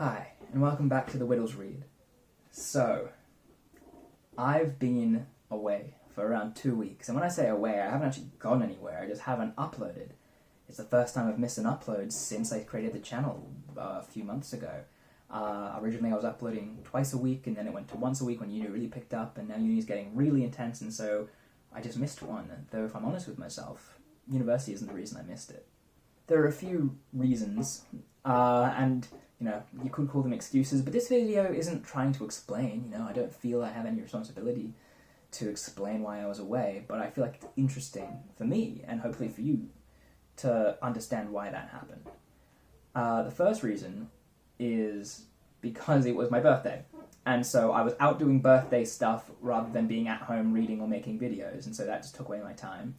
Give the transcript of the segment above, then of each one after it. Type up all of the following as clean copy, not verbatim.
Hi, and welcome back to the Whittle's Read. So, I've been away for around 2 weeks, and when I say away, I haven't actually gone anywhere, I just haven't uploaded. It's the first time I've missed an upload since I created the channel a few months ago. Originally I was uploading twice a week, and then it went to once a week when uni really picked up, and now uni's getting really intense, and so I just missed one. Though if I'm honest with myself, university isn't the reason I missed it. There are a few reasons, and you could call them excuses, but this video isn't trying to explain, I don't feel I have any responsibility to explain why I was away, but I feel like it's interesting for me, and hopefully for you, to understand why that happened. The first reason is because it was my birthday, and so I was out doing birthday stuff rather than being at home reading or making videos, and so that just took away my time.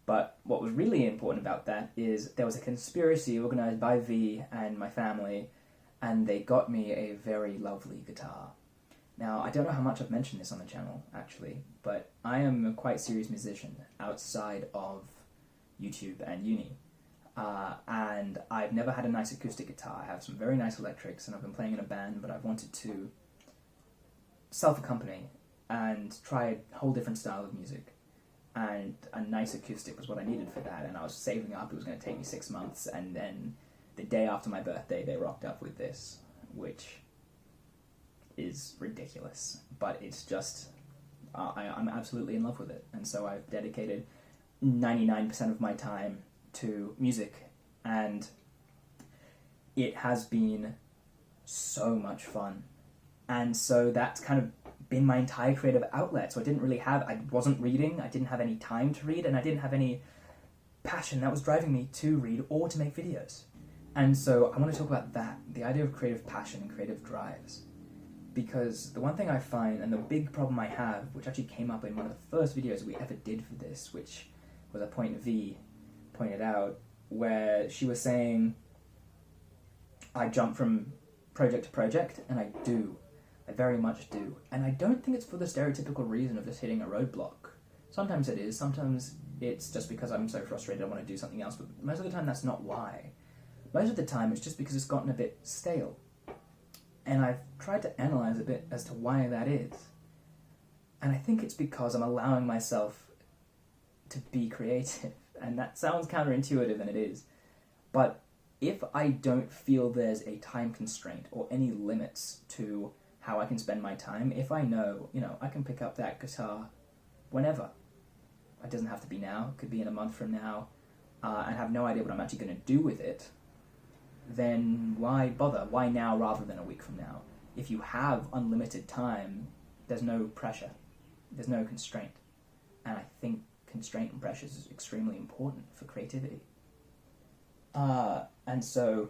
But what was really important about that is there was a conspiracy organised by V and my family, and they got me a very lovely guitar. Now, I don't know how much I've mentioned this on the channel, actually, but I am a quite serious musician outside of YouTube and uni. And I've never had a nice acoustic guitar. I have some very nice electrics, and I've been playing in a band, but I've wanted to self-accompany and try a whole different style of music. And a nice acoustic was what I needed for that, and I was saving up. It was going to take me 6 months, and then the day after my birthday, they rocked up with this, which is ridiculous, but it's just, I'm absolutely in love with it, and so I've dedicated 99% of my time to music, and it has been so much fun, and so that's kind of been my entire creative outlet. So I wasn't reading, I didn't have any time to read, and I didn't have any passion that was driving me to read or to make videos. And so I want to talk about that, the idea of creative passion and creative drives. Because the one thing I find, and the big problem I have, which actually came up in one of the first videos we ever did for this, which was a point V pointed out, where she was saying, I jump from project to project, and I do. I very much do. And I don't think it's for the stereotypical reason of just hitting a roadblock. Sometimes it is, sometimes it's just because I'm so frustrated I want to do something else, but most of the time that's not why. Most of the time it's just because it's gotten a bit stale. And I've tried to analyze a bit as to why that is. And I think it's because I'm allowing myself to be creative. And that sounds counterintuitive, and it is. But if I don't feel there's a time constraint or any limits to how I can spend my time, if I know, I can pick up that guitar whenever. It doesn't have to be now, it could be in a month from now, and have no idea what I'm actually going to do with it, then why bother? Why now rather than a week from now? If you have unlimited time, there's no pressure, there's no constraint. And I think constraint and pressure is extremely important for creativity. And so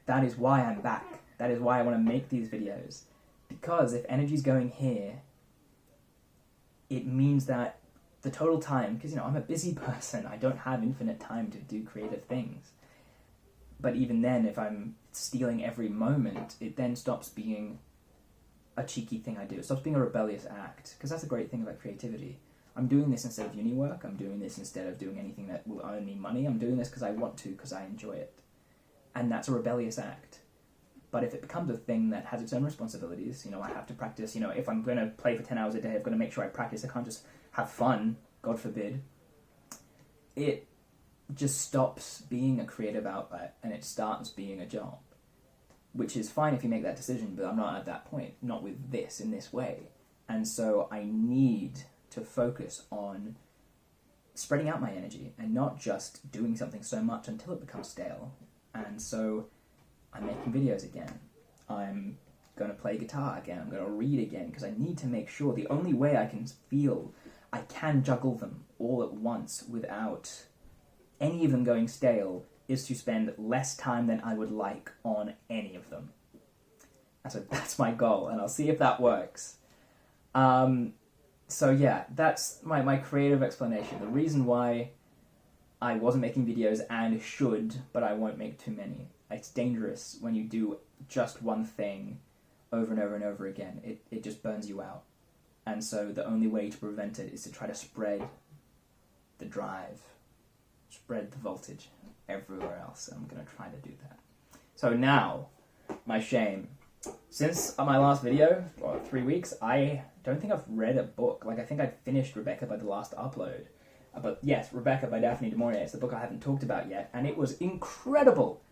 that is why I'm back. That is why I want to make these videos. Because if energy's going here, it means that the total time, because I'm a busy person, I don't have infinite time to do creative things. But even then, if I'm stealing every moment, it then stops being a cheeky thing I do. It stops being a rebellious act, because that's a great thing about creativity. I'm doing this instead of uni work, I'm doing this instead of doing anything that will earn me money, I'm doing this because I want to, because I enjoy it. And that's a rebellious act. But if it becomes a thing that has its own responsibilities, I have to practice, if I'm going to play for 10 hours a day, I've got to make sure I practice, I can't just have fun, God forbid. It just stops being a creative outlet, and it starts being a job. Which is fine if you make that decision, but I'm not at that point, not with this, in this way. And so I need to focus on spreading out my energy, and not just doing something so much until it becomes stale. And so I'm making videos again, I'm going to play guitar again, I'm going to read again, because I need to make sure the only way I can feel I can juggle them all at once without any of them going stale is to spend less time than I would like on any of them. And so that's my goal, and I'll see if that works. So yeah, that's my creative explanation. The reason why I wasn't making videos and should, but I won't make too many. It's dangerous when you do just one thing over and over and over again. It just burns you out. And so the only way to prevent it is to try to spread the drive, spread the voltage everywhere else. I'm going to try to do that. So now, my shame. Since my last video, 3 weeks, I don't think I've read a book. Like, I think I'd finished Rebecca by the last upload. But yes, Rebecca by Daphne du Maurier. It's the book I haven't talked about yet, and it was incredible.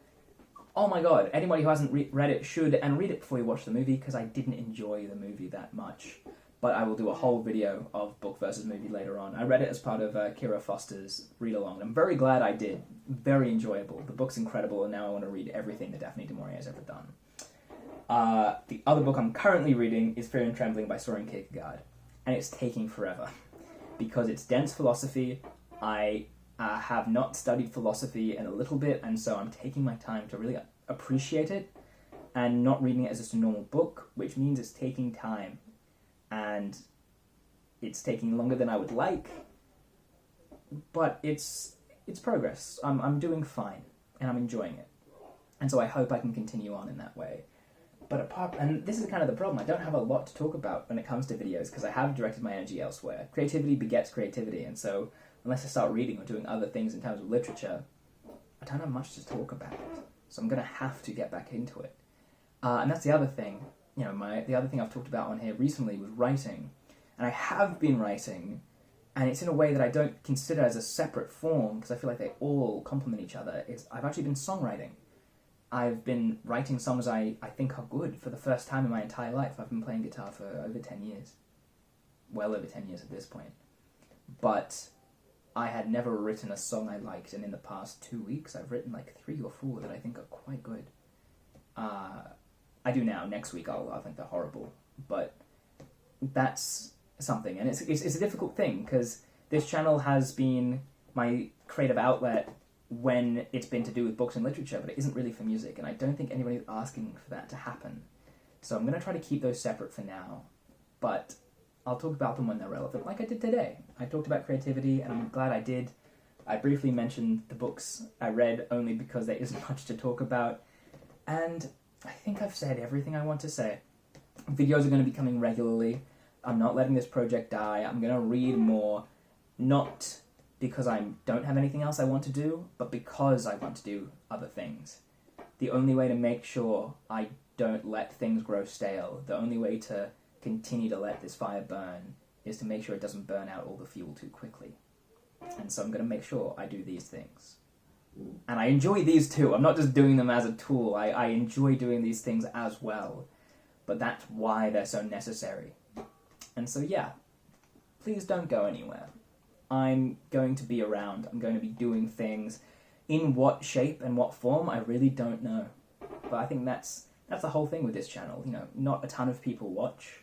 Oh my god, anybody who hasn't read it should, and read it before you watch the movie, because I didn't enjoy the movie that much. But I will do a whole video of book versus movie later on. I read it as part of Kira Foster's read-along. I'm very glad I did. Very enjoyable. The book's incredible, and now I want to read everything that Daphne du Maurier has ever done. The other book I'm currently reading is Fear and Trembling by Søren Kierkegaard, and it's taking forever. Because it's dense philosophy. I have not studied philosophy in a little bit, and so I'm taking my time to really appreciate it, and not reading it as just a normal book, which means it's taking time. And it's taking longer than I would like, but it's progress. I'm doing fine, and I'm enjoying it. And so I hope I can continue on in that way. But and this is kind of the problem, I don't have a lot to talk about when it comes to videos, because I have directed my energy elsewhere. Creativity begets creativity, and so unless I start reading or doing other things in terms of literature, I don't have much to talk about. So I'm going to have to get back into it. And that's the other thing. You know, the other thing I've talked about on here recently was writing. And I have been writing, and it's in a way that I don't consider as a separate form, because I feel like they all complement each other. I've actually been songwriting. I've been writing songs I think are good for the first time in my entire life. I've been playing guitar for over 10 years. Well over 10 years at this point. But I had never written a song I liked, and in the past 2 weeks I've written like 3 or 4 that I think are quite good. I do now. Next week I'll think they're horrible. But that's something. And it's a difficult thing, because this channel has been my creative outlet when it's been to do with books and literature, but it isn't really for music, and I don't think anybody's asking for that to happen. So I'm going to try to keep those separate for now, but I'll talk about them when they're relevant, like I did today. I talked about creativity, and I'm glad I did. I briefly mentioned the books I read only because there isn't much to talk about, and I think I've said everything I want to say. Videos are going to be coming regularly. I'm not letting this project die. I'm going to read more, not because I don't have anything else I want to do, but because I want to do other things. The only way to make sure I don't let things grow stale, the only way to continue to let this fire burn, is to make sure it doesn't burn out all the fuel too quickly. And so I'm going to make sure I do these things. And I enjoy these too. I'm not just doing them as a tool. I enjoy doing these things as well. But that's why they're so necessary. And so yeah, please don't go anywhere. I'm going to be around. I'm going to be doing things. In what shape and what form, I really don't know. But I think that's the whole thing with this channel. You know, not a ton of people watch.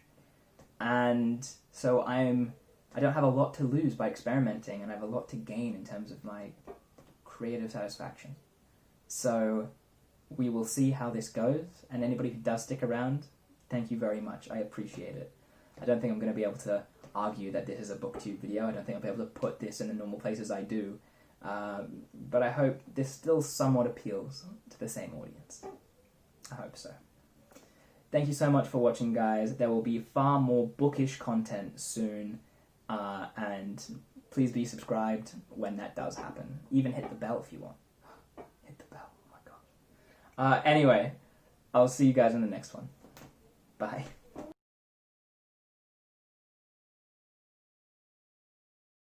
And so I don't have a lot to lose by experimenting, and I have a lot to gain in terms of my creative satisfaction. So we will see how this goes, and anybody who does stick around, thank you very much. I appreciate it. I don't think I'm going to be able to argue that this is a booktube video. I don't think I'll be able to put this in the normal places I do. But I hope this still somewhat appeals to the same audience. I hope so. Thank you so much for watching, guys. There will be far more bookish content soon. And please be subscribed when that does happen. Even hit the bell if you want. Hit the bell. Oh my god. Anyway, I'll see you guys in the next one. Bye.